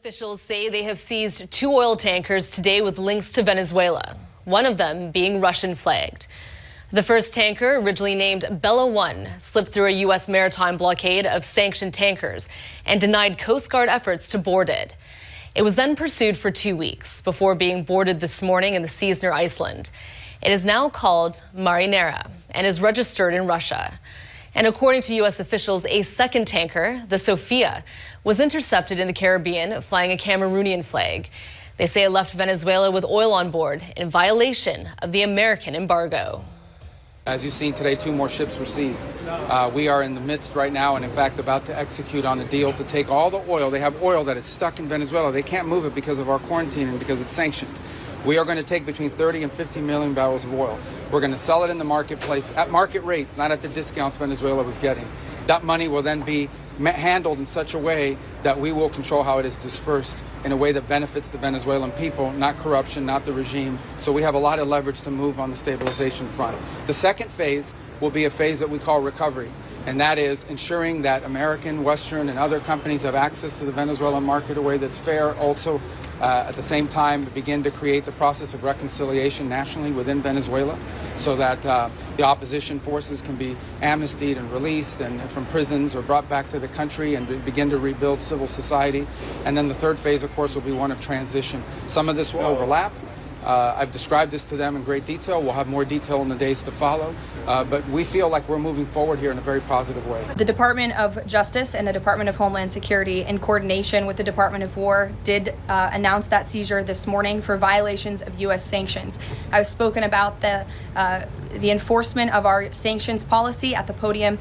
Officials say they have seized 2 oil tankers today with links to Venezuela, one of them being Russian flagged. The first tanker, originally named Bella 1, slipped through a U.S. maritime blockade of sanctioned tankers and denied Coast Guard efforts to board it. It was then pursued for 2 weeks before being boarded this morning in the seas near Iceland. It is now called Marinera and is registered in Russia. And according to U.S. officials, a second tanker, the Sofia, was intercepted in the Caribbean flying a Cameroonian flag. They say it left Venezuela with oil on board in violation of the American embargo. As you've seen today, 2 more ships were seized. We are in the midst right now and in fact about to execute on a deal to take all the oil. They have oil that is stuck in Venezuela. They can't move it because of our quarantine and because it's sanctioned. We are going to take between 30 and 50 million barrels of oil. We're going to sell it in the marketplace at market rates, not at the discounts Venezuela was getting. That money will then be handled in such a way that we will control how it is dispersed in a way that benefits the Venezuelan people, not corruption, not the regime. So we have a lot of leverage to move on the stabilization front. The second phase will be a phase that we call recovery, and that is ensuring that American, Western, and other companies have access to the Venezuelan market in a way that's fair. Also, at the same time, begin to create the process of reconciliation nationally within Venezuela so that the opposition forces can be amnestied and released and from prisons or brought back to the country and begin to rebuild civil society. And then the third phase, of course, will be one of transition. Some of this will overlap. I've described this to them in great detail. We'll have more detail in the days to follow. But we feel like we're moving forward here in a very positive way. The Department of Justice and the Department of Homeland Security, in coordination with the Department of War, did announce that seizure this morning for violations of U.S. sanctions. I've spoken about the enforcement of our sanctions policy at the podium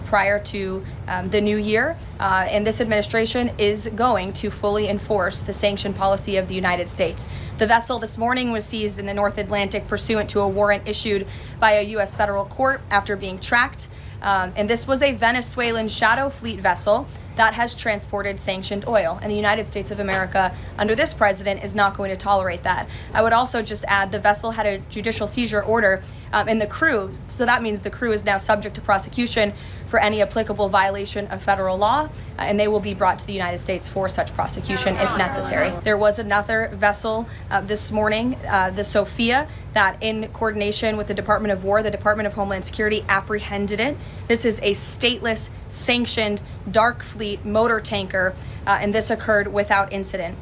prior to the new year, and this administration is going to fully enforce the sanction policy of the United States. The vessel this morning was seized in the North Atlantic pursuant to a warrant issued by a U.S. federal court after being tracked. And this was a Venezuelan shadow fleet vessel that has transported sanctioned oil. And the United States of America, under this president, is not going to tolerate that. I would also just add the vessel had a judicial seizure order in the crew. So that means the crew is now subject to prosecution for any applicable violation of federal law, and they will be brought to the United States for such prosecution if necessary. There was another vessel this morning, the Sofia, that in coordination with the Department of War, the Department of Homeland Security apprehended it. This is a stateless, sanctioned, dark fleet motor tanker, and this occurred without incident.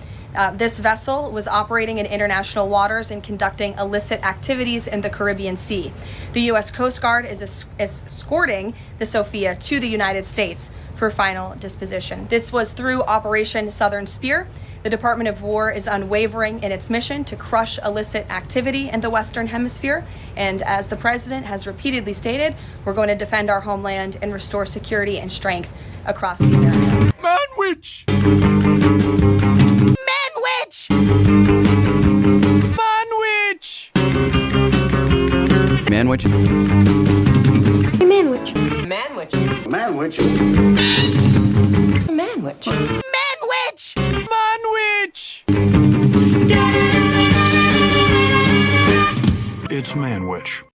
This vessel was operating in international waters and conducting illicit activities in the Caribbean Sea. The U.S. Coast Guard is escorting the Sofia to the United States for final disposition. This was through Operation Southern Spear. The Department of War is unwavering in its mission to crush illicit activity in the Western Hemisphere. And as the president has repeatedly stated, we're going to defend our homeland and restore security and strength across the Americas. Manwich! Manwich! Manwich! Manwich. Manwich. Manwich. Manwich. Manwich! Manwich! It's Manwich.